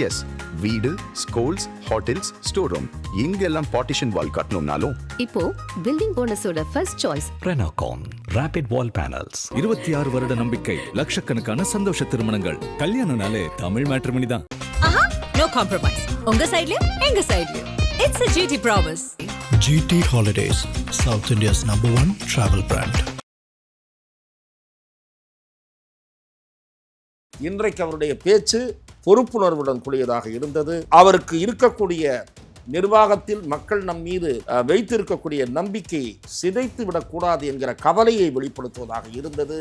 S, வீடு, schools, hotels, store room இங்கெல்லாம் partition wall கட்டணும்னாலும் இப்போ பில்டிங் ஓனர்ஸோட first choice Renocon rapid wall panels. 26 வருட நம்பிக்கை, லட்சக்கணக்கான சந்தோஷ திருமணங்கள். கல்யாணம்னாலே தமிழ் மேட்ரிமோனி தான். No compromise. உங்க சைடுலயும் எங்க சைடுலயும். It's a GT promise. GT Holidays, South India's #1 travel brand. இன்றைக்கு அவருடைய பேச்சு பொறுப்புணர்வுடன் கூடியதாக இருந்தது. அவருக்கு இருக்கக்கூடிய நிர்வாகத்தில் மக்கள் நம் மீது வைத்திருக்கக்கூடிய நம்பிக்கையை சிதைத்து விடக்கூடாது என்கிற கவலையை வெளிப்படுத்துவதாக இருந்தது.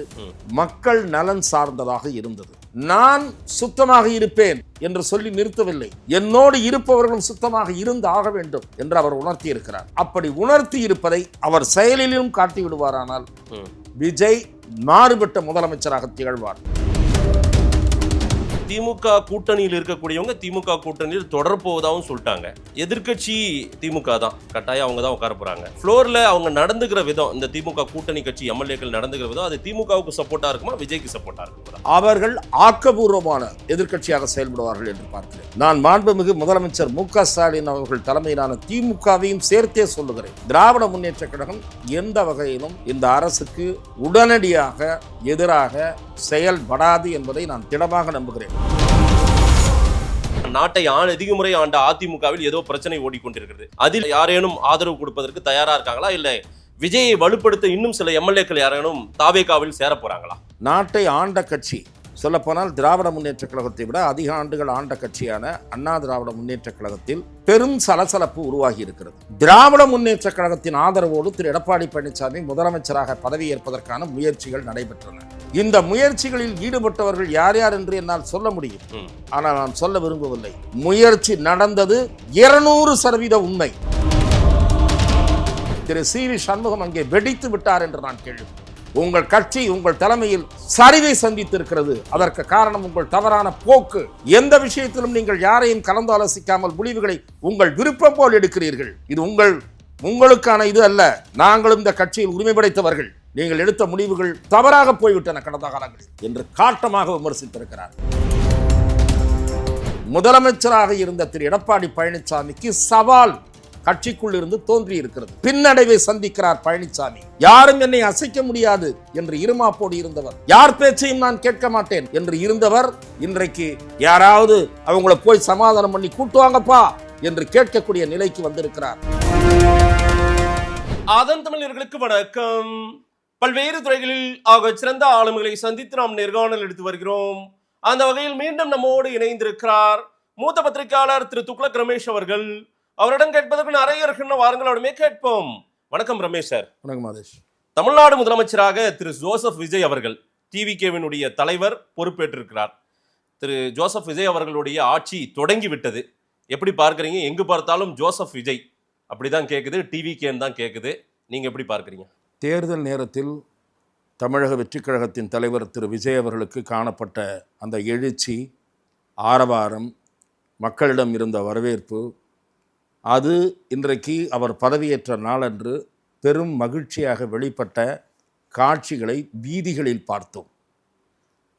மக்கள் நலன் சார்ந்ததாக இருந்தது. நான் சுத்தமாக இருப்பேன் என்று சொல்லி நிறுத்தவில்லை, என்னோடு இருப்பவர்களும் சுத்தமாக இருந்து ஆக வேண்டும் என்று அவர் உணர்த்தி இருக்கிறார். அப்படி உணர்த்தி இருப்பதை அவர் செயலிலும் காட்டி விடுவாரானால் விஜய் மாறுபட்ட முதலமைச்சராக திகழ்வார். திமுக கூட்டணியில் இருக்கக்கூடியவங்க திமுக கூட்டணியில் தொடரப்போவதாகவும் சொல்லிட்டாங்க. எதிர்க்கட்சி திமுக தான், கட்டாயம் அவங்க தான் உட்கார போறாங்க. ஃப்ளோர்ல அவங்க நடந்துக்கிற விதம், இந்த திமுக கூட்டணி கட்சி எம்எல்ஏக்கள் நடந்துக்கிற விதம், அது திமுகவுக்கு சப்போர்ட்டா இருக்குமா, விஜய்க்கு சப்போர்ட்டா இருக்குமா? அவர்கள் ஆக்கபூர்வமான எதிர்க்கட்சியாக செயல்படுவார்கள் என்று பார்க்கிறேன். நான் மாண்புமிகு முதலமைச்சர் மு.க. ஸ்டாலின் அவர்கள் தலைமையிலான திமுகவையும் சேர்த்தே சொல்லுகிறேன். திராவிட முன்னேற்ற கழகம் எந்த வகையிலும் இந்த அரசுக்கு உடனடியாக எதிராக செயல்படாது என்பதை நான் திடமாக நம்புகிறேன். நாட்டை அதிக முறை ஆண்ட அதிமுகவில் ஏதோ பிரச்சனை ஓடிக்கொண்டிருக்கிறது. அதில் யாரேனும் ஆதரவு கொடுப்பதற்கு தயாரா இருக்காங்களா, இல்ல விஜயை வலுப்படுத்த இன்னும் சில எம்எல்ஏக்கள் யாரேனும் தாவேகாவில் சேர போறாங்களா? நாட்டை ஆண்ட கட்சி, சொல்லப்போனால் திராவிட முன்னேற்ற கழகத்தை விட அதிக ஆண்டுகள் ஆண்ட கட்சியான அண்ணா திராவிட முன்னேற்ற கழகத்தில் பெரும் சலசலப்பு உருவாகி இருக்கிறது. திராவிட முன்னேற்ற கழகத்தின் ஆதரவோடு திரு எடப்பாடி பழனிசாமி முதலமைச்சராக பதவியேற்பதற்கான முயற்சிகள் நடைபெற்றன. இந்த முயற்சிகளில் ஈடுபட்டவர்கள் யார் யார் என்று என்னால் சொல்ல முடியும், ஆனால் நான் சொல்ல விரும்பவில்லை. முயற்சி நடந்தது 200% உண்மை. திரு சி.வி. சண்முகம் அங்கே வெடித்து விட்டார் என்று நான் கேள்வி. உங்கள் கட்சி உங்கள் தலைமையில் சரிவை சந்தித்திருக்கிறது. அதற்கு காரணம் உங்கள் தவறான போக்கு. எந்த விஷயத்திலும் நீங்கள் யாரையும் கலந்து ஆலோசிக்காமல் முடிவுகளை உங்கள் விருப்பம் போல் எடுக்கிறீர்கள். இது உங்களுக்கான இது அல்ல. நாங்களும் இந்த கட்சியில் உரிமை படைத்தவர்கள். நீங்கள் எடுத்த முடிவுகள் தவறாக போய்விட்டன கடந்த காலங்களில் என்று காட்டமாக விமர்சித்திருக்கிறார். முதலமைச்சராக இருந்த திரு எடப்பாடி பழனிசாமிக்கு சவால் கட்சிக்குள் இருந்து தோன்றி இருக்கிறது. பின்னடைவை சந்திக்கிறார் பழனிசாமி. யாரும் என்னை அசைக்க முடியாது என்று இருமாப்போடு இருந்தவர், யார் பேச்சையும் நான் கேட்க மாட்டேன் என்று இருந்தவர், இன்றைக்கு யாராவது அவங்கள போய் சமாதானம் பண்ணி கூட்டுவாங்கப்பா என்று கேட்கக்கூடிய நிலைக்கு வந்திருக்கிறார். அதன் தமிழர்களுக்கு வணக்கம். பல்வேறு துறைகளில் ஆக சிறந்த ஆளுமைகளை சந்தித்து நாம் நேர்காணல் எடுத்து வருகிறோம். அந்த வகையில் மீண்டும் நம்மோடு இணைந்திருக்கிறார் மூத்த பத்திரிகையாளர் திரு துக்ளக் ரமேஷ் அவர்கள். அவரிடம் கேட்பதற்கு நிறைய இருக்குன்னு வாருங்கள், அவருமே கேட்போம். வணக்கம் ரமேஷ் சார். வணக்கம் ஆதேஷ். தமிழ்நாடு முதலமைச்சராக திரு ஜோசப் விஜய் அவர்கள் டிவிகேவினுடைய தலைவர் பொறுப்பேற்றிருக்கிறார். திரு ஜோசப் விஜய் அவர்களுடைய ஆட்சி தொடங்கி விட்டது. எப்படி பார்க்குறீங்க? எங்கு பார்த்தாலும் ஜோசப் விஜய் அப்படிதான் கேட்குது, டிவிகேன்னு தான் கேட்குது. நீங்கள் எப்படி பார்க்குறீங்க? தேர்தல் நேரத்தில் தமிழக வெற்றி கழகத்தின் தலைவர் திரு விஜய் அவர்களுக்கு காணப்பட்ட அந்த எழுச்சி, ஆரவாரம், மக்களிடம் இருந்த வரவேற்பு, அது இன்றைக்கு அவர் பதவியேற்ற நாளன்று பெரும் மகிழ்ச்சியாக வெளிப்பட்ட காட்சிகளை வீதிகளில் பார்த்தோம்.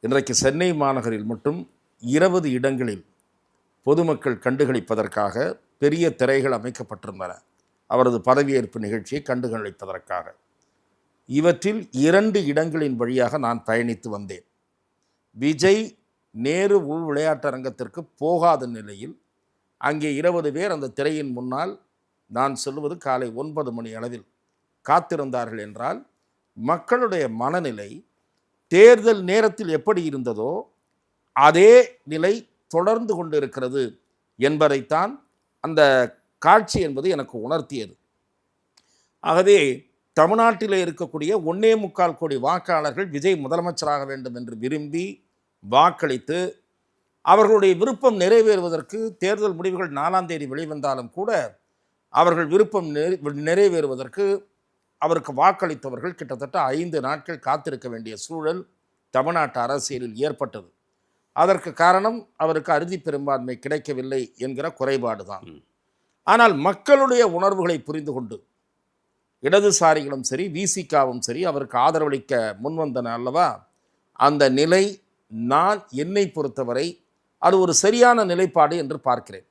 இன்றைக்கு சென்னை மாநகரில் மட்டும் 20 இடங்களில் பொதுமக்கள் கண்டுகளிப்பதற்காக பெரிய திரைகள் அமைக்கப்பட்டிருந்தன, அவரது பதவியேற்பு நிகழ்ச்சியை கண்டுகளிப்பதற்காக. இவற்றில் 2 இடங்களின் வழியாக நான் பயணித்து வந்தேன். விஜய் நேரு உள் விளையாட்டரங்கத்திற்கு போகாத நிலையில் அங்கே 20 பேர் அந்த திரையின் முன்னால், நான் சொல்லுவது காலை 9 மணி அளவில் காத்திருந்தார்கள் என்றால், மக்களுடைய மனநிலை தேர்தல் நேரத்தில் எப்படி இருந்ததோ அதே நிலை தொடர்ந்து கொண்டு இருக்கிறது என்பதைத்தான் அந்த காட்சி என்பது எனக்கு உணர்த்தியது. ஆகவே தமிழ்நாட்டில் இருக்கக்கூடிய 1.25 கோடி வாக்காளர்கள் விஜய் முதலமைச்சராக வேண்டும் என்று விரும்பி வாக்களித்து, அவர்களுடைய விருப்பம் நிறைவேறுவதற்கு தேர்தல் முடிவுகள் 4ஆம் தேதி வெளிவந்தாலும் கூட அவர்கள் விருப்பம் நிறைவேறுவதற்கு அவருக்கு வாக்களித்தவர்கள் கிட்டத்தட்ட 5 நாட்கள் காத்திருக்க வேண்டிய சூழல் தமிழ்நாட்டு அரசியலில் ஏற்பட்டது. அதற்கு காரணம் அவருக்கு அறுதி பெரும்பான்மை கிடைக்கவில்லை என்கிற குறைபாடு தான். ஆனால் மக்களுடைய உணர்வுகளை புரிந்து கொண்டு இடதுசாரிகளும் சரி, விசிகாவும் சரி அவருக்கு ஆதரவளிக்க முன்வந்தன அல்லவா. அந்த நிலை என்னை பொறுத்தவரை அது ஒரு சரியான நிலைப்பாடு என்று பார்க்கிறேன்.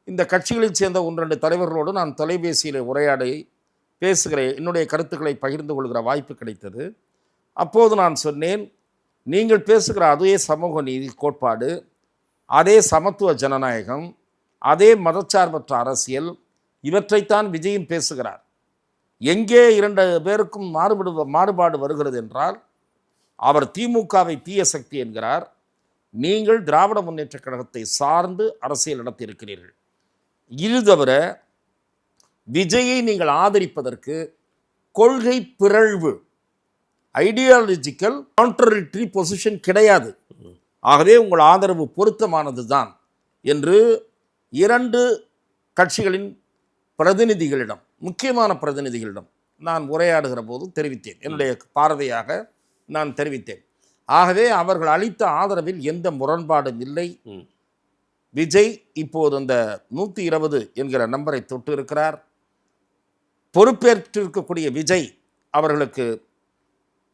இந்த கட்சிகளைச் சேர்ந்த 1-2 தலைவர்களோடு நான் தொலைபேசியில் உரையாடி பேசுகிறேன், என்னுடைய கருத்துக்களை பகிர்ந்து கொள்கிற வாய்ப்பு கிடைத்தது. அப்போது நான் சொன்னேன், நீங்கள் பேசுகிற அதே சமூக நீதி கோட்பாடு, அதே சமத்துவ ஜனநாயகம், அதே மதச்சார்பற்ற அரசியல், இவற்றைத்தான் விஜயும் பேசுகிறார். எங்கே 2 பேருக்கும் மாறுபாடு வருகிறது என்றால், அவர் திமுகவை தீய சக்தி என்கிறார், நீங்கள் திராவிட முன்னேற்றக் கழகத்தை சார்ந்து அரசியல் நடத்தியிருக்கிறீர்கள். இது தவிர விஜயை நீங்கள் ஆதரிப்பதற்கு கொள்கை பிறழ்வு, ஐடியாலஜிக்கல் கான்ட்ரடிக்டரி பொசிஷன் கிடையாது. ஆகவே உங்கள் ஆதரவு பொருத்தமானது தான் என்று 2 கட்சிகளின் பிரதிநிதிகளிடம், முக்கியமான பிரதிநிதிகளிடம் நான் உரையாடுகிற போது தெரிவித்தேன், என்னுடைய பார்வையாக நான் தெரிவித்தேன். ஆகவே அவர்கள் அளித்த ஆதரவில் எந்த முரண்பாடும் இல்லை. விஜய் இப்போது அந்த 120 என்கிற நம்பரை தொட்டு இருக்கிறார். பொறுப்பேற்றிருக்கக்கூடிய விஜய் அவர்களுக்கு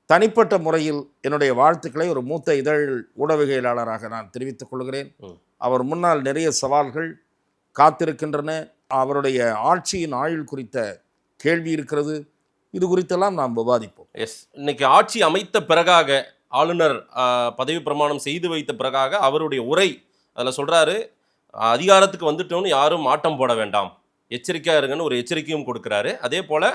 தனிப்பட்ட முறையில் என்னுடைய வாழ்த்துக்களை ஒரு மூத்த இதழ் ஊடகவியலாளராக நான் தெரிவித்துக் கொள்கிறேன். அவர் முன்னால் நிறைய சவால்கள் காத்திருக்கின்றன. அவருடைய ஆட்சியின் ஆயுள் குறித்த கேள்வி இருக்கிறது. இது குறித்தெல்லாம் நாம் விவாதிப்போம். எஸ், இன்னைக்கு ஆட்சி அமைத்த பிறகாக, ஆளுநர் பதவி பிரமாணம் செய்து வைத்த பிறகாக அவருடைய உரை அதில் சொல்கிறாரு, அதிகாரத்துக்கு வந்துட்டோன்னு யாரும் ஆட்டம் போட வேண்டாம், எச்சரிக்கையாக இருங்கன்னு ஒரு எச்சரிக்கையும் கொடுக்குறாரு. அதே போல்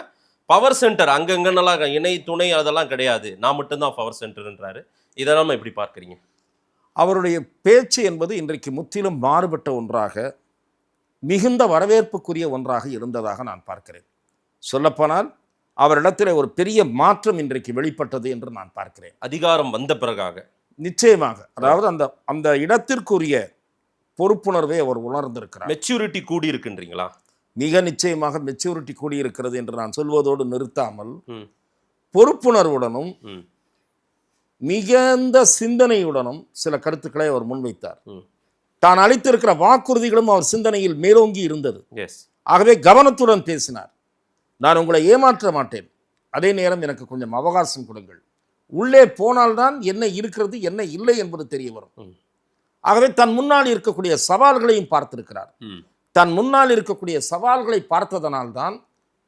பவர் சென்டர் அங்கங்கன்னெல்லாம் இணை துணை அதெல்லாம் கிடையாது, நான் மட்டும்தான் பவர் சென்டர்ன்றாரு. இதெல்லாம் நம்ம எப்படி பார்க்குறீங்க? அவருடைய பேச்சு என்பது இன்றைக்கு முற்றிலும் மாறுபட்ட ஒன்றாக, மிகுந்த வரவேற்புக்குரிய ஒன்றாக இருந்ததாக நான் பார்க்கிறேன். சொல்லப்போனால் அவரிடத்தில் ஒரு பெரிய மாற்றம் இன்றைக்கு வெளிப்பட்டது என்று நான் பார்க்கிறேன். அதிகாரம் வந்த பிறகாக நிச்சயமாக, அதாவது அந்த அந்த இடத்திற்குரிய பொறுப்புணர்வை அவர் உணர்ந்திருக்கிறார். மெச்சூரிட்டி கூடி இருக்குன்றீங்களா? மிக நிச்சயமாக மெச்சூரிட்டி கூடியிருக்கிறது என்று நான் சொல்வதோடு நிறுத்தாமல், பொறுப்புணர்வுடனும் மிகுந்த சிந்தனையுடனும் சில கருத்துக்களை அவர் முன்வைத்தார். தான் அளித்திருக்கிற வாக்குறுதிகளும் அவர் சிந்தனையில் மேலோங்கி இருந்தது. ஆகவே கவனத்துடன் பேசினார். நான் உங்களை ஏமாற்ற மாட்டேன், அதே நேரம் எனக்கு கொஞ்சம் அவகாசம் கொடுங்கள், உள்ளே போனால்தான் என்ன இருக்கிறது என்ன இல்லை என்பது தெரிய வரும். ஆகவே தன் முன்னால் இருக்கக்கூடிய சவால்களையும் பார்த்திருக்கிறார். தன் முன்னால் இருக்கக்கூடிய சவால்களை பார்த்ததனால்தான்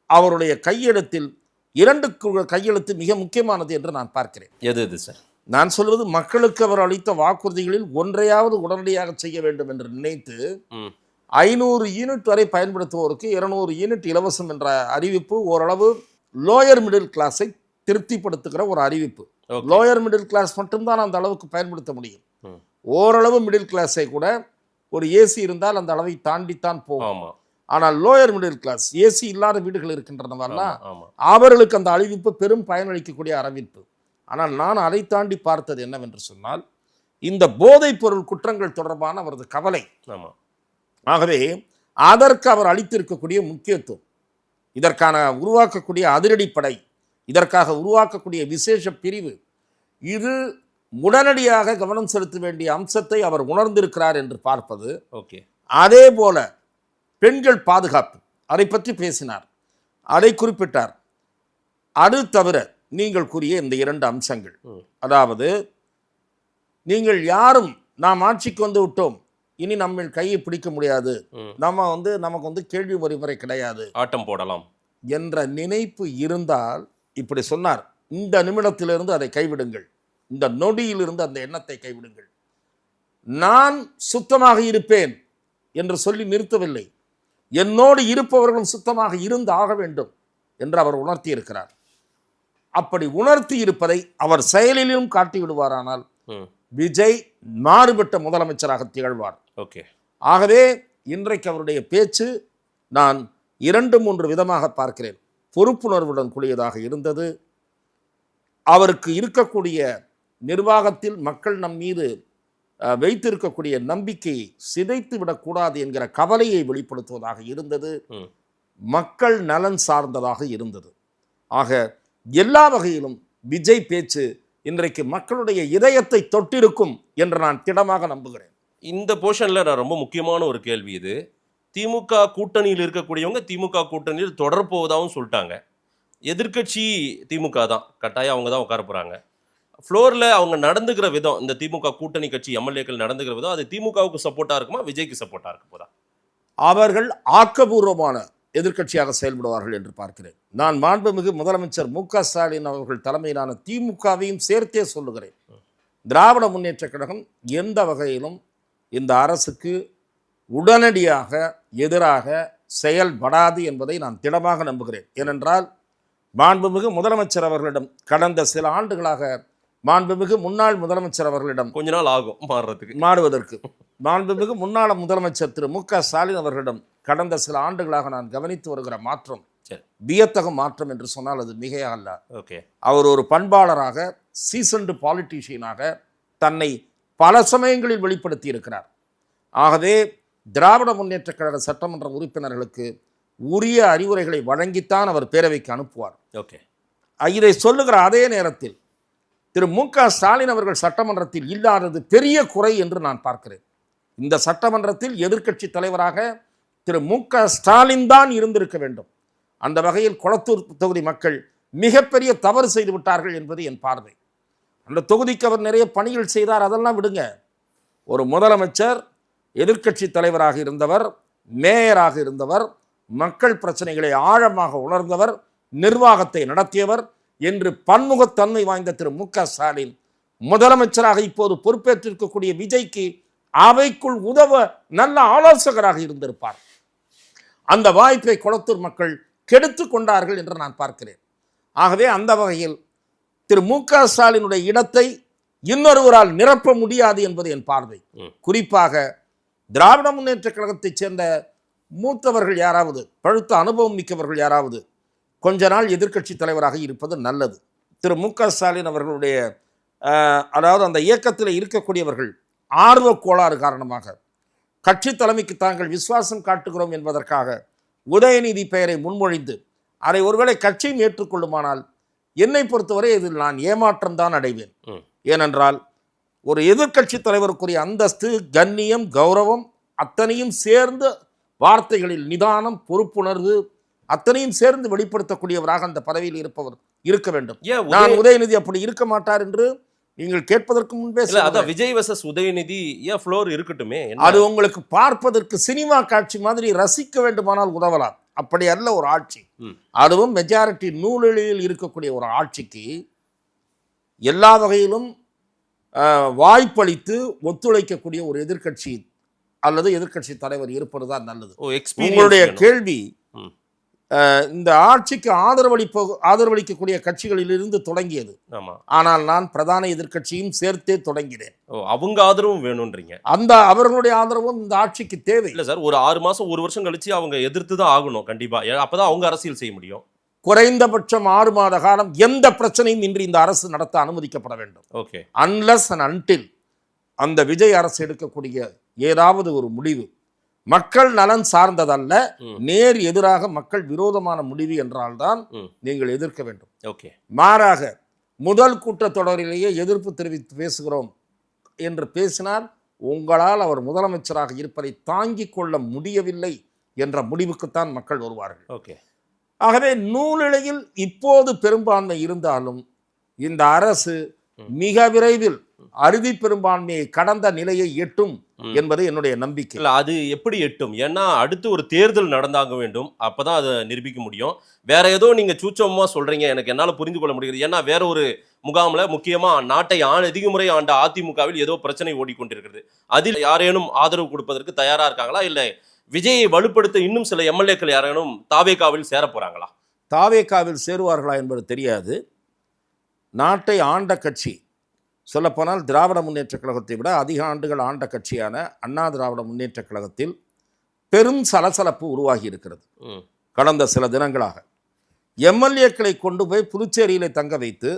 அவருடைய கையெழுத்தில் 2 கையெழுத்து மிக முக்கியமானது என்று நான் பார்க்கிறேன். எது சார்? நான் சொல்வது, மக்களுக்கு அவர் அளித்த வாக்குறுதிகளில் ஒன்றையாவது உடனடியாக செய்ய வேண்டும் என்று நினைத்து 500 யூனிட் வரை பயன்படுத்துவோருக்கு 200 யூனிட் இலவசம் என்ற அறிவிப்பு ஓரளவு லோயர் மிடில் கிளாஸை திருப்திப்படுத்துகிற ஒரு அறிவிப்பு. லோயர் மிடில் கிளாஸ் மட்டும்தான் அந்த அளவுக்கு பயன்படுத்த முடியும். ஓரளவு மிடில் கிளாஸை கூட ஒரு ஏசி இருந்தால் அந்த அளவை தாண்டித்தான் போகும். ஆனால் லோயர் மிடில் கிளாஸ், ஏசி இல்லாத வீடுகள் இருக்கின்றனவெல்லாம், அவர்களுக்கு அந்த அறிவிப்பு பெரும் பயனளிக்கக்கூடிய அறிவிப்பு. ஆனால் நான் அதை தாண்டி பார்த்தது என்னவென்று சொன்னால், இந்த போதைப் பொருள் குற்றங்கள் தொடர்பான அவரது கவலை. ஆகவே அதற்கு அவர் அளித்திருக்கக்கூடிய முக்கியத்துவம், இதற்கான உருவாக்கக்கூடிய அதிரடிப்படை, இதற்காக உருவாக்கக்கூடிய விசேஷ பிரிவு, இது உடனடியாக கவனம் செலுத்த வேண்டிய அம்சத்தை அவர் உணர்ந்திருக்கிறார் என்று பார்ப்பது. அதே போல பெண்கள் பாதுகாப்பு, அதை பற்றி பேசினார், அதை குறிப்பிட்டார். அது தவிர நீங்கள் கூறிய இந்த 2 அம்சங்கள், அதாவது நீங்கள் யாரும் நாம் ஆட்சிக்கு வந்து விட்டோம், இனி நம்ம கையை பிடிக்க முடியாது, நமக்கு கேள்வி முறை கிடையாது, ஆட்டம் போடலாம் என்ற நினைப்பு இருந்தால் இப்படி சொன்னார், இந்த நிமிடத்திலிருந்து அதை கைவிடுங்கள், இந்த நொடியிலிருந்து அந்த எண்ணத்தை கைவிடுங்கள். நான் சுத்தமாக இருப்பேன் என்று சொல்லி நிறுத்தவில்லை, என்னோடு இருப்பவர்களும் சுத்தமாக இருந்து ஆக வேண்டும் என்று அவர் உணர்த்தி இருக்கிறார். அப்படி உணர்த்தி இருப்பதை அவர் செயலிலும் காட்டி விடுவாரானால் விஜய் மாறுபட்ட முதலமைச்சராக திகழ்வார். ஆகவே இன்றைக்கு அவருடைய பேச்சு நான் 2-3 விதமாக பார்க்கிறேன். பொறுப்புணர்வுடன் கூடியதாக இருந்தது. அவருக்கு இருக்கக்கூடிய நிர்வாகத்தில் மக்கள் நம் மீது வைத்திருக்கக்கூடிய நம்பிக்கையை சிதைத்து விடக்கூடாது என்கிற கவலையை வெளிப்படுத்துவதாக இருந்தது. மக்கள் நலன் சார்ந்ததாக இருந்தது. ஆக எல்லா வகையிலும் விஜய் பேச்சு இன்றைக்கு மக்களுடைய இதயத்தை தொட்டிருக்கும் என்று நான் திடமாக நம்புகிறேன். இந்த போர்ஷனில் நான் ரொம்ப முக்கியமான ஒரு கேள்வி இது. திமுக கூட்டணியில் இருக்கக்கூடியவங்க திமுக கூட்டணியில் தொடரப்போவதாகவும் சொல்லிட்டாங்க. எதிர்க்கட்சி திமுக தான், கட்டாயம் அவங்க தான் உட்கார போகிறாங்க. ஃப்ளோர்ல அவங்க நடந்துக்கிற விதம், இந்த திமுக கூட்டணி கட்சி எம்எல்ஏக்கள் நடந்துக்கிற விதம், அது திமுகவுக்கு சப்போர்ட்டா இருக்குமா, விஜய்க்கு சப்போர்ட்டா இருக்க போதா? அவர்கள் ஆக்கபூர்வமான எதிர்க்கட்சியாக செயல்படுவார்கள் என்று பார்க்கிறேன். நான் மாண்புமிகு முதலமைச்சர் மு.க.ஸ்டாலின் அவர்கள் தலைமையிலான திமுகவையும் சேர்த்தே சொல்லுகிறேன். திராவிட முன்னேற்றக் கழகம் எந்த வகையிலும் இந்த அரசுக்கு உடனடியாக எதிராக செயல்படாது என்பதை நான் திடமாக நம்புகிறேன். ஏனென்றால் மாண்புமிகு முதலமைச்சர் அவர்களிடம் கடந்த சில ஆண்டுகளாக மாண்புமிகு முன்னாள் முதலமைச்சர் அவர்களிடம் கொஞ்ச நாள் ஆகும் மாறுவதற்கு மாண்புமிகு முன்னாள் முதலமைச்சர் திரு மு.க.ஸ்டாலின் அவர்களிடம் கடந்த சில ஆண்டுகளாக நான் கவனித்து வருகிற மாற்றம் வியத்தகு மாற்றம் என்று சொன்னால் அது மிகையல்ல. அவர் ஒரு பண்பாளராக, சீசன்டு பாலிட்டிஷியனாக தன்னை பல சமயங்களில் வெளிப்படுத்தி இருக்கிறார். ஆகவே திராவிட முன்னேற்றக் கழக சட்டமன்ற உறுப்பினர்களுக்கு உரிய அறிவுரைகளை வழங்கித்தான் அவர் பேரவைக்கு அனுப்புவார். இதை சொல்லுகிற அதே நேரத்தில் திரு மு.க.ஸ்டாலின் அவர்கள் சட்டமன்றத்தில் இல்லாதது பெரிய குறை என்று நான் பார்க்கிறேன். இந்த சட்டமன்றத்தில் எதிர்க்கட்சி தலைவராக திரு மு.க.ஸ்டாலின் தான் இருந்திருக்க வேண்டும். அந்த வகையில் கொளத்தூர் தொகுதி மக்கள் மிகப்பெரிய தவறு செய்து விட்டார்கள் என்பது என் பார்வை. அந்த தொகுதிக்கு அவர் நிறைய பணிகள் செய்தார், அதெல்லாம் விடுங்க. ஒரு முதலமைச்சர், எதிர்க்கட்சி தலைவராக இருந்தவர், மேயராக இருந்தவர், மக்கள் பிரச்சனைகளை ஆழமாக உணர்ந்தவர், நிர்வாகத்தை நடத்தியவர் என்று பன்முகத்தன்மை வாய்ந்த திரு மு.க.ஸ்டாலின் முதலமைச்சராக இப்போது பொறுப்பேற்றிருக்கக்கூடிய விஜய்க்கு அவைக்குள் உதவ நல்ல ஆலோசகராக இருந்திருப்பார். அந்த வாய்ப்பை கொளத்தூர் மக்கள் கெடுத்து கொண்டார்கள் என்று நான் பார்க்கிறேன். ஆகவே அந்த வகையில் திரு மு.க.ஸ்டாலினுடைய இடத்தை இன்னொருவரால் நிரப்ப முடியாது என்பது என் பார்வை. குறிப்பாக திராவிட முன்னேற்ற கழகத்தைச் சேர்ந்த மூத்தவர்கள் யாராவது, பழுத்த அனுபவம் மிக்கவர்கள் யாராவது கொஞ்ச நாள் எதிர்க்கட்சி தலைவராக இருப்பது நல்லது. திரு மு.க.ஸ்டாலின் அவர்களுடைய அதாவது அந்த இயக்கத்தில் இருக்கக்கூடியவர்கள் ஆர்வ கோளாறு காரணமாக கட்சி தலைமைக்கு தாங்கள் விசுவாசம் காட்டுகிறோம் என்பதற்காக உதயநிதி பெயரை முன்மொழிந்து அதை ஒருவேளை கட்சியும் ஏற்றுக்கொள்ளுமானால் என்னை பொறுத்தவரை இதில் நான் ஏமாற்றம் தான் அடைவேன். ஏனென்றால் ஒரு எதிர்க்கட்சி தலைவருக்குரிய அந்தஸ்து, கண்ணியம், கௌரவம் அத்தனையும் சேர்ந்து வார்த்தைகளில் நிதானம், பொறுப்புணர்வு அத்தனையும் சேர்ந்து வெளிப்படுத்தக்கூடியவராக அந்த பதவியில் இருப்பவர் இருக்க வேண்டும். நான் உதயநிதி அப்படி இருக்க மாட்டார் என்று நீங்கள் கேட்பதற்கு முன்பே விஜய் வெர்சஸ் உதயநிதி ஏன் ஃப்ளோர் இருக்கட்டுமே, அது உங்களுக்கு பார்ப்பதற்கு சினிமா காட்சி மாதிரி ரசிக்க வேண்டுமானால் உதவலாம். அப்படி அல்ல ஒரு ஆட்சி, அதுவும் மெஜாரிட்டி நூலில் இருக்கக்கூடிய ஒரு ஆட்சிக்கு எல்லா வகையிலும் வாய்ப்பளித்து ஒத்துழைக்கக்கூடிய ஒரு எதிர்க்கட்சி அல்லது எதிர்க்கட்சி தலைவர் இருப்பதுதான் நல்லது. உங்களுடைய கேள்வி இந்த ஆட்சிக்கு ஆதரவளிக்கக்கூடிய கட்சிகளிலிருந்து தொடங்கியது. ஆனால் நான் பிரதான எதிர்க்கட்சியும் சேர்த்தே தொடங்கினேன். அவங்க ஆதரவும் வேணும்ன்றீங்க. அந்த அவர்களுடைய ஆதரவும் இந்த ஆட்சிக்கு தேவை இல்லை சார். ஒரு 6 மாசம் 1 வருஷம் கழிச்சு அவங்க எதிர்த்து தான் ஆகணும் கண்டிப்பா. அப்பதான் அவங்க அரசியல் செய்ய முடியும். குறைந்தபட்சம் 6 மாத காலம் எந்த பிரச்சனையும் இன்றி இந்த அரசு நடத்த அனுமதிக்கப்பட வேண்டும். அன்லஸ் அண்ட் அன்டில் அந்த விஜய் அரசு எடுக்கக்கூடிய ஏதாவது ஒரு முடிவு மக்கள் நலன் சார்ந்ததல்ல, நேர் எதிராக மக்கள் விரோதமான முடிவு என்றால்தான் நீங்கள் எதிர்க்க வேண்டும். மாறாக முதல் கூட்டத்தொடரிலேயே எதிர்ப்பு தெரிவித்து பேசுகிறோம் என்று பேசினால் உங்களால் அவர் முதலமைச்சராக இருப்பதை தாங்கிக் கொள்ள முடியவில்லை என்ற முடிவுக்குத்தான் மக்கள் வருவார்கள். ஆகவே நூலிழையில் இப்போது பெரும்பான்மை இருந்தாலும் இந்த அரசு மிக விரைவில் அறுதி பெரும்பான்மையை கடந்த நிலையை எட்டும் என்பது என்னுடைய நம்பிக்கை. அது எப்படி எட்டும்? ஏன்னா அடுத்து ஒரு தேர்தல் நடந்தாக வேண்டும், அப்பதான் அதை நிரூபிக்க முடியும். வேற ஏதோ நீங்க சூச்சமா சொல்றீங்க, எனக்கு என்னால புரிந்து கொள்ள முடிகிறது. ஏன்னா வேற ஒரு முகாமில் முக்கியமா நாட்டை அதிக முறை ஆண்ட அதிமுகவில் ஏதோ பிரச்சனை ஓடிக்கொண்டிருக்கிறது. அதில் யாரேனும் ஆதரவு கொடுப்பதற்கு தயாரா இருக்காங்களா, இல்லை விஜயை வலுப்படுத்த இன்னும் சில எம்எல்ஏக்கள் யாரேனும் தாவேகாவில் சேர போறாங்களா? தாவேகாவில் சேருவார்களா என்பது தெரியாது. நாட்டை ஆண்ட கட்சி, சொல்லப்போனால் திராவிட முன்னேற்ற கழகத்தை விட அதிக ஆண்டுகள் ஆண்ட கட்சியான அண்ணா திராவிட முன்னேற்ற கழகத்தில் பெரும் சலசலப்பு உருவாகி இருக்கிறது. கடந்த சில தினங்களாக எம்எல்ஏக்களை கொண்டு போய் புதுச்சேரியிலே தங்க வைத்து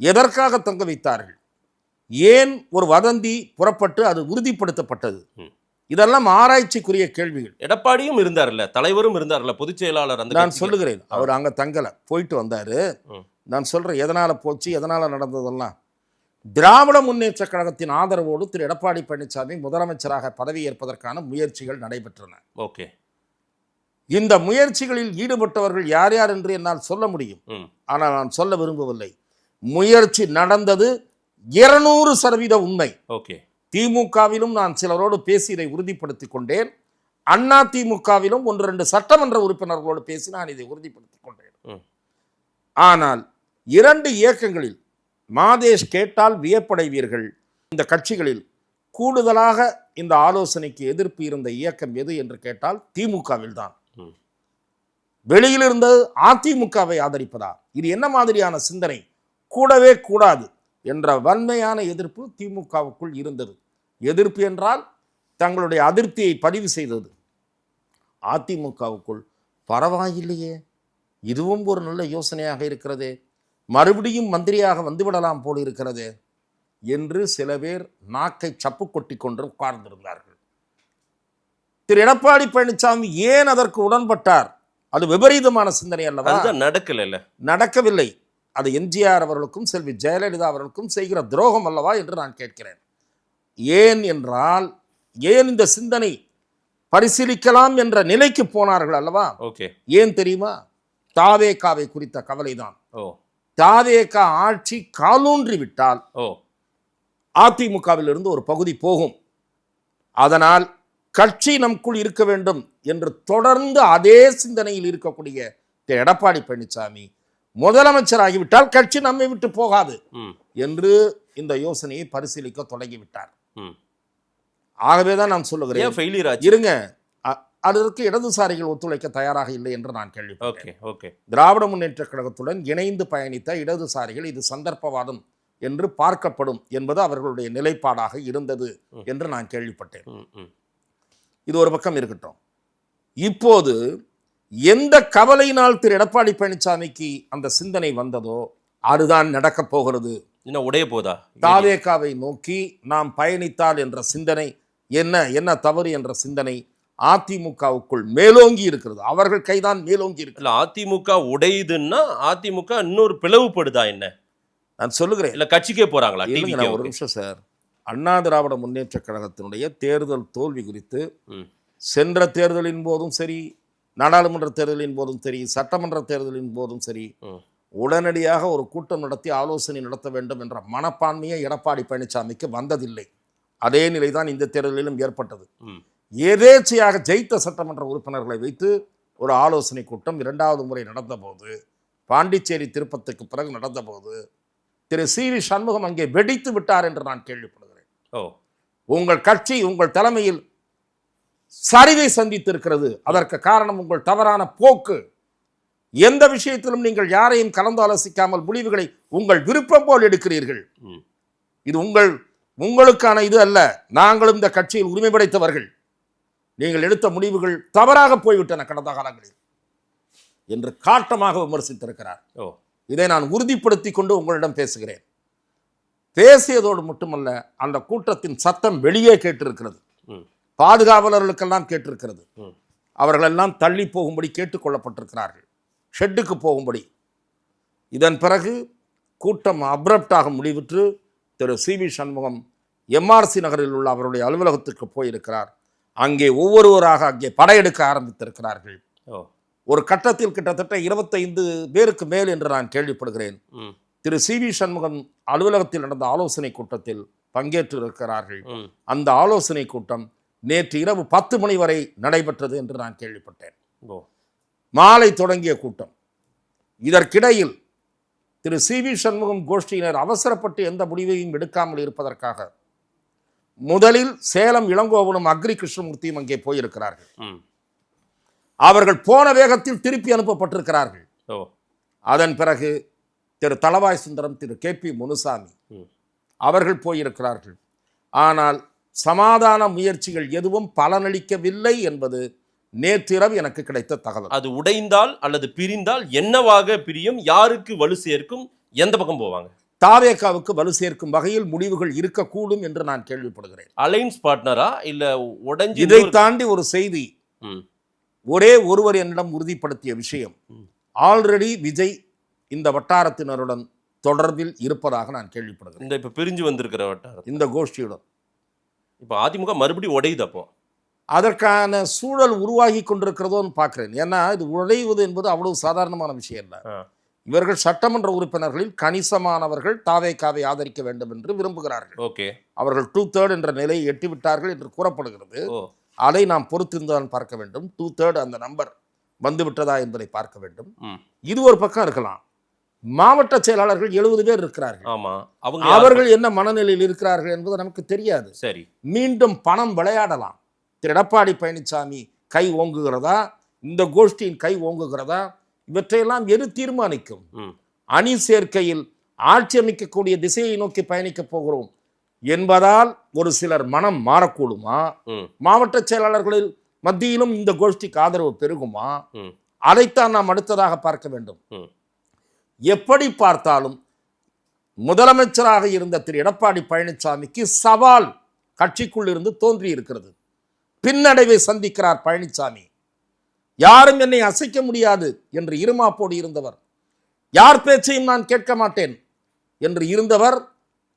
எதற்காக தங்க வைத்தார்கள், ஏன் ஒரு வதந்தி புறப்பட்டு அது உறுதிப்படுத்தப்பட்டது, இதெல்லாம் ஆராய்ச்சிக்குரிய கேள்விகள். எடப்பாடியும் இருந்தார்ல, தலைவரும் இருந்தார்ல, பொதுச் செயலாளர். நான் சொல்லுகிறேன், அவர் அங்கே தங்கலை, போயிட்டு வந்தார். நான் சொல்கிறேன் எதனால் போச்சு, எதனால் நடந்ததெல்லாம். திராவிட முன்னேற்ற கழகத்தின் ஆதரவோடு திரு எடப்பாடி பழனிசாமி முதலமைச்சராக பதவியேற்பதற்கான முயற்சிகள் நடைபெற்றன. இந்த முயற்சிகளில் ஈடுபட்டவர்கள் யார் யார் என்று என்னால் சொல்ல முடியும், ஆனால் நான் சொல்ல விரும்பவில்லை. முயற்சி நடந்தது 200% உண்மை. ஓகே. திமுகவிலும் நான் சிலரோடு பேசி இதை உறுதிப்படுத்திக் கொண்டேன். அண்ணா திமுகவிலும் 1-2 சட்டமன்ற உறுப்பினர்களோடு பேசி நான் இதை உறுதிப்படுத்திக் கொண்டேன். ஆனால் 2 இயக்கங்களில் மாதேஷ் கேட்டால் வியப்படைவீர்கள். இந்த கட்சிகளில் கூடுதலாக இந்த ஆலோசனைக்கு எதிர்ப்பு இருந்த இயக்கம் எது என்று கேட்டால் திமுகவில் தான். வெளியிலிருந்து அதிமுகவை ஆதரிப்பதா, இது என்ன மாதிரியான சிந்தனை, கூடவே கூடாது என்ற வன்மையான எதிர்ப்பு திமுகவுக்குள் இருந்தது. எதிர்ப்பு என்றால் தங்களுடைய அதிருப்தியை பதிவு செய்தது. அதிமுகவுக்குள் பரவாயில்லையே, இதுவும் ஒரு நல்ல யோசனையாக இருக்கிறதே, மறுபடியும் மந்திரியாக வந்துவிடலாம் போல் இருக்கிறதே என்று சில பேர் நாக்கை சப்பு கொட்டி கொண்டு உட்கார்ந்திருந்தார்கள். திரு எடப்பாடி பழனிசாமி ஏன் அதற்கு உடன்பட்டார்? அது விபரீதமான சிந்தனை அல்லவா? நடக்கவில்லை. அது எம்ஜிஆர் அவர்களுக்கும் செல்வி ஜெயலலிதா அவர்களுக்கும் செய்கிற துரோகம் அல்லவா என்று நான் கேட்கிறேன். ஏன் என்றால், ஏன் இந்த சிந்தனை பரிசீலிக்கலாம் என்ற நிலைக்கு போனார்கள் அல்லவா? ஏன் தெரியுமா? தாவேகாவை குறித்த கவலைதான். தாவேகா ஆட்சி காலூன்றி விட்டால் அதிமுகவில் இருந்து ஒரு பகுதி போகும். அதனால் கட்சி நமக்குள் இருக்க வேண்டும் என்று தொடர்ந்து அதே சிந்தனையில் இருக்கக்கூடிய திரு எடப்பாடி பழனிசாமி முதலமைச்சராகிவிட்டால் கட்சி நம்மை விட்டு போகாது என்று இந்த யோசனையை பரிசீலிக்க தொடங்கிவிட்டார். ஆகவேதான் நான் சொல்லுகிறேன், இருங்க, அதற்கு இடதுசாரிகள் ஒத்துழைக்க தயாராக இல்லை என்று நான் கேள்விப்பட்டேன். திராவிட முன்னேற்ற கழகத்துடன் இணைந்து பயணித்த இடதுசாரிகள் இது சந்தர்ப்பவாதம் என்று பார்க்கப்படும் என்பது அவர்களுடைய நிலைப்பாடாக இருந்தது என்று நான் கேள்விப்பட்டேன். இது ஒரு பக்கம் இருக்கட்டும். இப்போது எந்த கவலையினால் திரு எடப்பாடி பழனிசாமிக்கு அந்த சிந்தனை வந்ததோ அதுதான் நடக்கப் போகிறது. உடைய போதா தாவேகாவை நோக்கி நாம் பயணித்தால் என்ற சிந்தனை என்ன தவறு என்ற சிந்தனை அதிமுகவுக்குள் மேலோங்கி இருக்கிறது. அவர்கள் கைதான் மேலோங்கி இருக்கு. அதிமுக உடையுதுன்னா அதிமுக இன்னொரு பிளவுபடுதா என்ன? நான் சொல்லுகிறேன், இல்ல கட்சிக்கே போறாங்களா? ஒரு நிமிஷம் சார். அண்ணா திராவிட முன்னேற்ற கழகத்தினுடைய தேர்தல் தோல்வி குறித்து சென்ற தேர்தலின் போதும் சரி, நாடாளுமன்ற தேர்தலின் போதும் சரி, சட்டமன்ற தேர்தலின் போதும் சரி, உடனடியாக ஒரு கூட்டம் நடத்தி ஆலோசனை நடத்த வேண்டும் என்ற மனப்பான்மையை எடப்பாடி பழனிசாமிக்கு வந்ததில்லை. அதே நிலைதான் இந்த தேர்தலிலும் ஏற்பட்டது. எதேச்சையாக ஜெயித்த சட்டமன்ற உறுப்பினர்களை வைத்து ஒரு ஆலோசனை கூட்டம் 2வது முறை நடந்தபோது, பாண்டிச்சேரி திருப்பத்துக்கு பிறகு நடந்தபோது திரு சி.வி. சண்முகம் அங்கே வெடித்து விட்டார் என்று நான் கேள்விப்படுகிறேன். உங்கள் கட்சி உங்கள் தலைமையில் சரிவை சந்தித்திருக்கிறது, அதற்கு காரணம் உங்கள் தவறான போக்கு. எந்த விஷயத்திலும் நீங்கள் யாரையும் கலந்து ஆலோசிக்காமல் முடிவுகளை உங்கள் விருப்பம் போல் எடுக்கிறீர்கள். இது உங்களுக்கான இது அல்ல. நாங்களும் இந்த கட்சியில் உரிமை படைத்தவர்கள். நீங்கள் எடுத்த முடிவுகள் தவறாக போய்விட்டன கடந்த காலங்களில் என்று காட்டமாக விமர்சித்திருக்கிறார். இதை நான் உறுதிப்படுத்தி கொண்டு உங்களிடம் பேசுகிறேன். பேசியதோடு மட்டுமல்ல, அந்த கூட்டத்தின் சத்தம் வெளியே கேட்டிருக்கிறது, பாதுகாவலர்களுக்கெல்லாம் கேட்டிருக்கிறது. அவர்களெல்லாம் தள்ளி போகும்படி கேட்டுக்கொள்ளப்பட்டிருக்கிறார்கள், ஷெட்டுக்கு போகும்படி. இதன் பிறகு கூட்டம் அப்ரப்டாக முடிவுற்று திரு சி.வி. சண்முகம் எம்ஆர்சி நகரில் உள்ள அவருடைய அலுவலகத்துக்கு போயிருக்கிறார். அங்கே ஒவ்வொருவராக அங்கே படையெடுக்க ஆரம்பித்திருக்கிறார்கள். ஒரு கட்டத்தில் கிட்டத்தட்ட 25 பேருக்கு மேல் என்று நான் கேள்விப்படுகிறேன். திரு சி.வி. சண்முகம் அலுவலகத்தில் நடந்த ஆலோசனை கூட்டத்தில் பங்கேற்று இருக்கிறார்கள். அந்த ஆலோசனை கூட்டம் நேற்று இரவு 10 மணி வரை நடைபெற்றது என்று நான் கேள்விப்பட்டேன். மாலை தொடங்கிய கூட்டம். இதற்கிடையில் திரு சி.வி. சண்முகம் கோஷ்டியினர் அவசரப்பட்டு எந்த முடிவையும் எடுக்காமல் இருப்பதற்காக முதலில் சேலம் இளங்கோவனும் அக்ரி கிருஷ்ணமூர்த்தியும் அங்கே போயிருக்கிறார்கள். அவர்கள் போன வேகத்தில் திருப்பி அனுப்பப்பட்டிருக்கிறார்கள். அதன் பிறகு திரு தளவாய் சுந்தரம், திரு கே.பி. முனுசாமி அவர்கள் போயிருக்கிறார்கள். ஆனால் சமாதான முயற்சிகள் எதுவும் பலனளிக்கவில்லை என்பது நேற்றிரவு எனக்கு கிடைத்த தகவல். அது உடைந்தால் அல்லது பிரிந்தால் என்னவாக பிரியும், யாருக்கு வலு சேர்க்கும், எந்த பக்கம் போவாங்க? தாவேகாவுக்கு வலு சேர்க்கும் வகையில் முடிவுகள் இருக்கக்கூடும் என்று நான் கேள்விப்படுகிறேன். அலைன்ஸ் பார்ட்னரா இல்ல உடைஞ்சு? இதை தாண்டி ஒரு செய்தி ஒரே ஒருவர் என்னிடம் உறுதிப்படுத்திய விஷயம், ஆல்ரெடி விஜய் இந்த வட்டாரத்தினருடன் தொடர்பில் இருப்பதாக நான் கேள்விப்படுகிறேன். இந்த இப்ப பிரிஞ்சு வந்திருக்கிற வட்டாரம், இந்த கோஷ்டியுடன். இப்ப அதிமுக மறுபடியும் உடையுது. அப்போ அதற்கான சூழல் உருவாகி கொண்டிருக்கிறதோன்னு பார்க்கிறேன். ஏன்னா இது உடைவது என்பது அவ்வளவு சாதாரணமான விஷயம் இல்லை. இவர்கள் சட்டமன்ற உறுப்பினர்களில் கணிசமானவர்கள் தாவேகாவை ஆதரிக்க வேண்டும் என்று விரும்புகிறார்கள். ஓகே. அவர்கள் 2/3 என்ற நிலையை எட்டிவிட்டார்கள் என்று கூறப்படுகிறது. ஓ. அதை நாம் பொறுத்திருந்தான் பார்க்க வேண்டும். 2/3 அந்த நம்பர் வந்துவிட்டதா என்பதை பார்க்க வேண்டும். இது ஒரு பக்கம் இருக்கலாம். மாவட்ட செயலாளர்கள் 70 பேர் இருக்கிறார்கள். ஆமா. அவர்கள் என்ன மனநிலையில் இருக்கிறார்கள் என்பது நமக்கு தெரியாது. சரி. மீண்டும் பணம் விளையாடலாம். திரு எடப்பாடி பழனிசாமி கை ஓங்குகிறதா, இந்த கோஷ்டியின் கை ஓங்குகிறதா, இவற்றையெல்லாம் எது தீர்மானிக்கும்? அணி சேர்க்கையில் ஆட்சி அமைக்கக்கூடிய திசையை நோக்கி பயணிக்கப் போகிறோம் என்பதால் ஒரு சிலர் மனம் மாறக்கூடுமா? மாவட்ட செயலாளர்களில் மத்தியிலும் இந்த கோஷ்டிக்கு ஆதரவு பெருகுமா? அதைத்தான் நாம் அடுத்ததாக பார்க்க வேண்டும். எப்படி பார்த்தாலும் முதலமைச்சராக இருந்த திரு எடப்பாடி பழனிசாமிக்கு சவால் கட்சிக்குள் இருந்து தோன்றி இருக்கிறது. பின்னடைவை சந்திக்கிறார் பழனிசாமி. யாரும் என்னை அசைக்க முடியாது என்று இருமாப்போடு இருந்தவர், யார் பேச்சையும் நான் கேட்க மாட்டேன் என்று இருந்தவர்,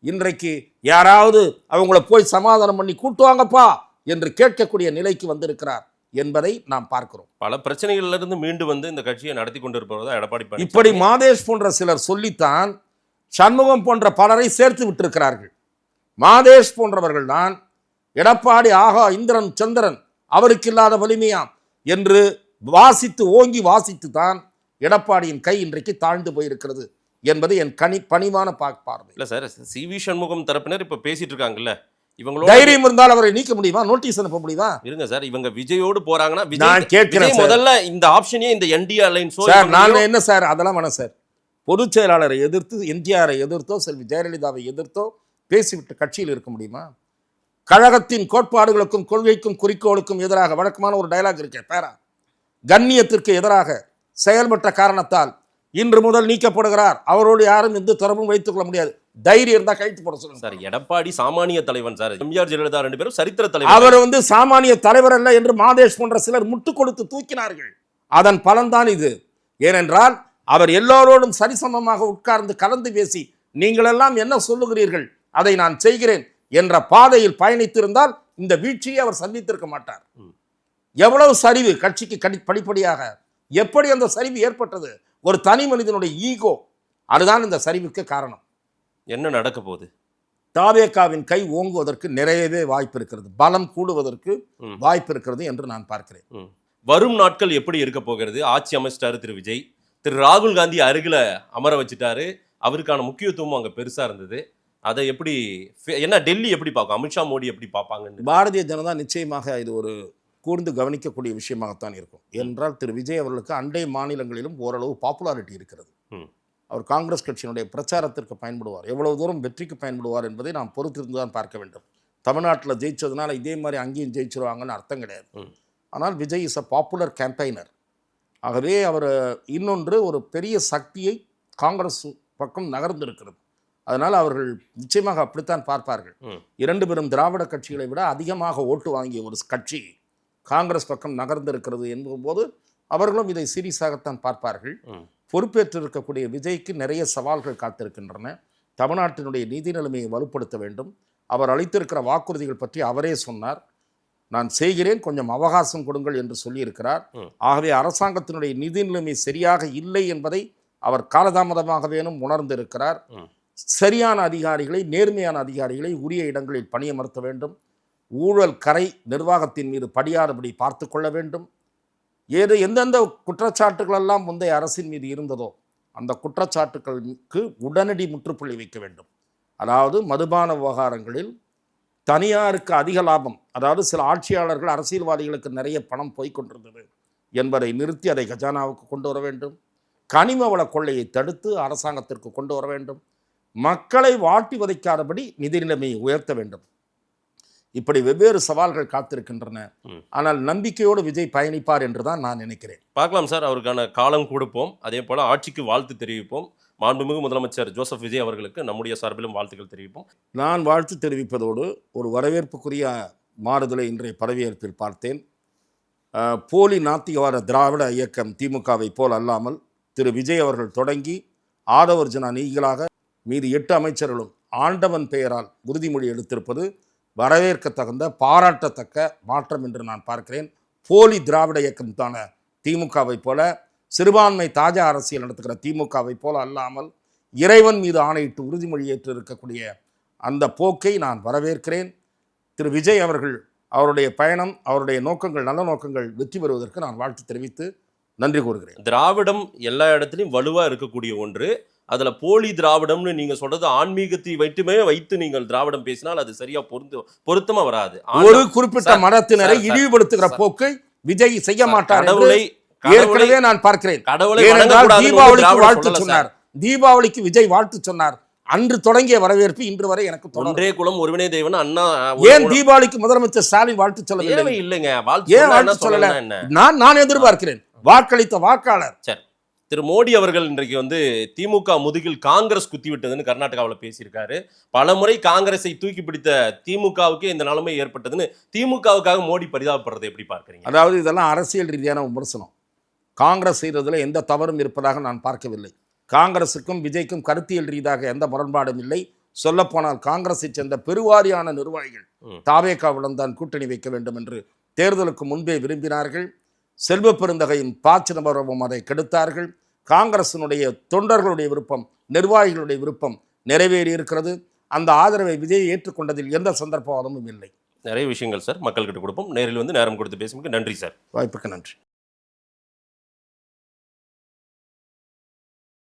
இன்றைக்கு யாராவது அவங்கள போய் சமாதானம் பண்ணி கூட்டுவாங்கப்பா என்று கேட்கக்கூடிய நிலைக்கு வந்திருக்கிறார் என்பதை நாம் பார்க்கிறோம். பல பிரச்சனைகள்ல இருந்து மீண்டு வந்து இந்த கட்சியை நடத்தி கொண்டிருப்பவர் தான் எடப்பாடி பழனிசாமி. இப்படி மாதேஷ் போன்ற சிலர் சொல்லித்தான் சண்முகம் போன்ற பலரை சேர்த்து விட்டிருக்கிறார்கள். மாதேஷ் போன்றவர்கள் தான் எடப்பாடி ஆகா இந்திரன் சந்திரன் அவருக்கு இல்லாத வலிமையாம் என்று வாசித்து ஓங்கி வாசித்து தான் எடப்பாடியின் கை இன்றைக்கு தாழ்ந்து போயிருக்கிறது என்பது என் பணிவான பார்வை. இல்ல சார், சி.வி. சண்முகம் தரப்பினர் இப்ப பேசிட்டு இருக்காங்கல்ல, இவங்களோட தைரியம் இருந்தால் அவரை நீக்க முடியுமா? நோட்டீஸ் அனுப்ப முடியுமா? இருங்க சார், இவங்க விஜயோடு போறாங்கன்னா நான் கேட்கிறேன் முதல்ல இந்த ஆப்ஷனே இந்த என்டிஏ அலைன்ஸ் சார். நான் என்ன சார் அதெல்லாம் வேணாம் சார். பொதுச் செயலாளரை எதிர்த்து எம்ஜிஆரை எதிர்த்தோ செல்வி ஜெயலலிதாவை எதிர்த்தோ பேசிவிட்டு கட்சியில் இருக்க முடியுமா? கழகத்தின் கோட்பாடுகளுக்கும் கொள்கைக்கும் குறிக்கோளுக்கும் எதிராக வழக்கமான ஒரு டயலாக் இருக்கே பேரா, கண்ணியத்திற்கு எதிராக செயல்பட்ட காரணத்தால் இன்று முதல் நீக்கப்படுகிறார். அவரோடு யாரும் எந்த தொடர்பும் வைத்துக் கொள்ள முடியாது. தைரியம் இருந்தா கைத்து போட சொல்லுங்க சார். எடப்பாடி சாமானிய தலைவன் சார், எம்ஜிஆர் ஜெயலலிதா 2 பேரும் சரித்திர தலைவர். அவர் சாமானிய தலைவர் அல்ல என்று மாதேஷ் போன்ற சிலர் முட்டு கொடுத்து தூக்கினார்கள். அதன் பலன்தான் இது. ஏனென்றால் அவர் எல்லோரோடும் சரிசமமாக உட்கார்ந்து கலந்து பேசி நீங்கள் எல்லாம் என்ன சொல்லுகிறீர்கள் அதை நான் செய்கிறேன் என்ற பாதையில் பயணித்திருந்தால் இந்த வீழ்ச்சியை அவர் சந்தித்திருக்க மாட்டார். எவ்வளவு சரிவு கட்சிக்கு படிப்படியாக எப்படி அந்த சரிவு ஏற்பட்டது? ஒரு தனி மனிதனுடைய ஈகோ, அதுதான் இந்த சரிவுக்கு காரணம். என்ன நடக்க போகுது? தாவேகாவின் கை ஓங்குவதற்கு நிறையவே வாய்ப்பு இருக்கிறது, பலம் கூடுவதற்கு வாய்ப்பு இருக்கிறது என்று நான் பார்க்கிறேன். வரும் நாட்கள் எப்படி இருக்க போகிறது? ஆட்சி அமைச்சிட்டாரு திரு விஜய், திரு ராகுல் காந்தி அருகில அமர வச்சுட்டாரு. அவருக்கான முக்கியத்துவம் அங்க பெருசா இருந்தது. அதை எப்படி என்ன டெல்லி எப்படி பார்க்கும், அமித்ஷா மோடி எப்படி பார்ப்பாங்கன்னு பாரதிய ஜனதா நிச்சயமாக இது ஒரு கூர்ந்து கவனிக்கக்கூடிய விஷயமாகத்தான் இருக்கும். என்றால் திரு விஜய் அவர்களுக்கு அண்டை மாநிலங்களிலும் ஓரளவு பாப்புலாரிட்டி இருக்கிறது. அவர் காங்கிரஸ் கட்சியினுடைய பிரச்சாரத்திற்கு பயன்படுவார். எவ்வளவு தூரம் வெற்றிக்கு பயன்படுவார் என்பதை நாம் பொறுத்திருந்து தான் பார்க்க வேண்டும். தமிழ்நாட்டில் ஜெயிச்சதுனால இதே மாதிரி அங்கேயும் ஜெயிச்சிருவாங்கன்னு அர்த்தம் கிடையாது. ஆனால் Vijay is a popular campaigner. ஆகவே அவர் இன்னொன்று ஒரு பெரிய சக்தியை காங்கிரஸ் பக்கம் நகர்ந்திருக்கிறது. அதனால் அவர்கள் நிச்சயமாக அப்படித்தான் பார்ப்பார்கள். 2 பெரும் திராவிட கட்சிகளை விட அதிகமாக ஓட்டு வாங்கிய ஒரு கட்சி காங்கிரஸ் பக்கம் நகர்ந்திருக்கிறது என்பது அவர்களும் இதை சீரியஸாகத்தான் பார்ப்பார்கள். பொறுப்பேற்றிருக்கக்கூடிய விஜய்க்கு நிறைய சவால்கள் காத்திருக்கின்றன. தமிழ்நாட்டினுடைய நிதி நிலைமையை வலுப்படுத்த வேண்டும். அவர் அளித்திருக்கிற வாக்குறுதிகள் பற்றி அவரே சொன்னார். நான் செய்கிறேன், கொஞ்சம் அவகாசம் கொடுங்கள் என்று சொல்லியிருக்கிறார். ஆகவே அரசாங்கத்தினுடைய நிதி நிலைமை சரியாக இல்லை என்பதை அவர் காலதாமதமாக வேணும் உணர்ந்திருக்கிறார். சரியான அதிகாரிகளை, நேர்மையான அதிகாரிகளை உரிய இடங்களில் பணியமர்த்த வேண்டும். ஊழல் கரை நிர்வாகத்தின் மீது படியாதபடி பார்த்து கொள்ள வேண்டும். எந்தெந்த குற்றச்சாட்டுகளெல்லாம் முந்தைய அரசின் மீது இருந்ததோ அந்த குற்றச்சாட்டுகளுக்கு உடனடி முற்றுப்புள்ளி வைக்க வேண்டும். அதாவது மதுபான விவகாரங்களில் தனியாருக்கு அதிக லாபம், அதாவது சில ஆட்சியாளர்கள் அரசியல்வாதிகளுக்கு நிறைய பணம் போய்கொண்டிருந்தது என்பதை நிறுத்தி அதை கஜானாவுக்கு கொண்டு வர வேண்டும். கனிம வள கொள்ளையை தடுத்து அரசாங்கத்திற்கு கொண்டு வர வேண்டும். மக்களை வாட்டி வதைக்காதபடி நிதி நிலைமையை உயர்த்த வேண்டும். இப்படி வெவ்வேறு சவால்கள் காத்திருக்கின்றன. ஆனால் நம்பிக்கையோடு விஜய் பயணிப்பார் என்றுதான் நான் நினைக்கிறேன். பார்க்கலாம் சார், அவருக்கான காலம் கொடுப்போம். அதே போல ஆட்சிக்கு வாழ்த்து தெரிவிப்போம். மாண்புமிகு முதலமைச்சர் ஜோசப் விஜய் அவர்களுக்கு நம்முடைய சார்பிலும் வாழ்த்துக்கள் தெரிவிப்போம். நான் வாழ்த்து தெரிவிப்பதோடு ஒரு வரவேற்புக்குரிய மாறுதலை இன்றைய பதவியேற்பில் பார்த்தேன். போலி நாத்திகவாத திராவிட இயக்கம் திமுகவை போல் அல்லாமல் திரு விஜய் அவர்கள் தொடங்கி ஆதவர்ஜனா நீங்களாக மீது 8 அமைச்சர்களும் ஆண்டவன் பெயரால் உறுதிமொழி எடுத்திருப்பது வரவேற்கத்தகுந்த பாராட்டத்தக்க மாற்றம் என்று நான் பார்க்கிறேன். போலி திராவிட இயக்கம் தான திமுகவை போல சிறுபான்மை தாஜா அரசியல் நடத்துகிற திமுகவை போல அல்லாமல் இறைவன் மீது ஆணையிட்டு உறுதிமொழி ஏற்று இருக்கக்கூடிய அந்த போக்கை நான் வரவேற்கிறேன். திரு விஜய் அவர்கள் அவருடைய பயணம், அவருடைய நோக்கங்கள், நல்ல நோக்கங்கள் வெற்றி பெறுவதற்கு நான் வாழ்த்து தெரிவித்து நன்றி கூறுகிறேன். திராவிடம் எல்லா இடத்துலையும் வலுவா இருக்கக்கூடிய ஒன்று. அதுல போலி திராவிடம்னு நீங்க சொல்றது ஆன்மீகத்தை வைத்து நீங்கள் திராவிடம் பேசினால் அது சரியா பொருத்தமா வராது. ஒரு குறிப்பிட்ட மதத்தினரை இழிவுபடுத்துகிற போக்கை விஜய் செய்ய மாட்டார் என்று ஏற்கனவே நான் பார்க்கிறேன். தீபாவளிக்கு வாழ்த்து சொன்னார், தீபாவளிக்கு விஜய் வாழ்த்து சொன்னார். அன்று தொடங்கிய வரவேற்பு இன்று வரை எனக்கு ஒன்றே குலம் ஒருவனே தேவன் அண்ணா. ஏன் தீபாவளிக்கு முதலமைச்சர் ஸ்டாலின் வாழ்த்து சொல்லவில்லை? இல்லைங்க, ஏன் வாழ்த்து சொல்லல? நான் எதிர்பார்க்கிறேன். வாக்களித்த வாக்காளர். சரி, திரு மோடி அவர்கள் இன்றைக்கு திமுக முதுகில் காங்கிரஸ் குத்தி விட்டதுன்னு கர்நாடகாவில் பேசியிருக்காரு. பல முறை காங்கிரஸை தூக்கி பிடித்த திமுகவுக்கு இந்த நிலைமை ஏற்பட்டதுன்னு திமுகவுக்காக மோடி பரிதாபப்படுறதை எப்படி பார்க்குறீங்க? அதாவது இதெல்லாம் அரசியல் ரீதியான விமர்சனம். காங்கிரஸ் செய்ததில் எந்த தவறும் இருப்பதாக நான் பார்க்கவில்லை. காங்கிரசுக்கும் விஜய்க்கும் கருத்தியல் ரீதியாக எந்த முரண்பாடும் இல்லை. சொல்லப்போனால் காங்கிரஸை சேர்ந்த பெருவாரியான நிர்வாகிகள் தாவேகாவுடன் தான் கூட்டணி வைக்க வேண்டும் என்று தேர்தலுக்கு முன்பே விரும்பினார்கள். செல்வ பெருந்தகையின் சிதம்பரமும் அதை கெடுத்தார்கள். காங்கிரசினுடைய தொண்டர்களுடைய விருப்பம், நிர்வாகிகளுடைய விருப்பம் நிறைவேறி இருக்கிறது. அந்த ஆதரவை விஜய் ஏற்றுக்கொண்டதில் எந்த சந்தர்ப்பவாதமும் இல்லை. நிறைய விஷயங்கள் சார் மக்கள்கிட்ட கொடுப்போம். நேரில் நேரம் கொடுத்து பேசும்போது நன்றி சார். வாய்ப்புக்கு நன்றி.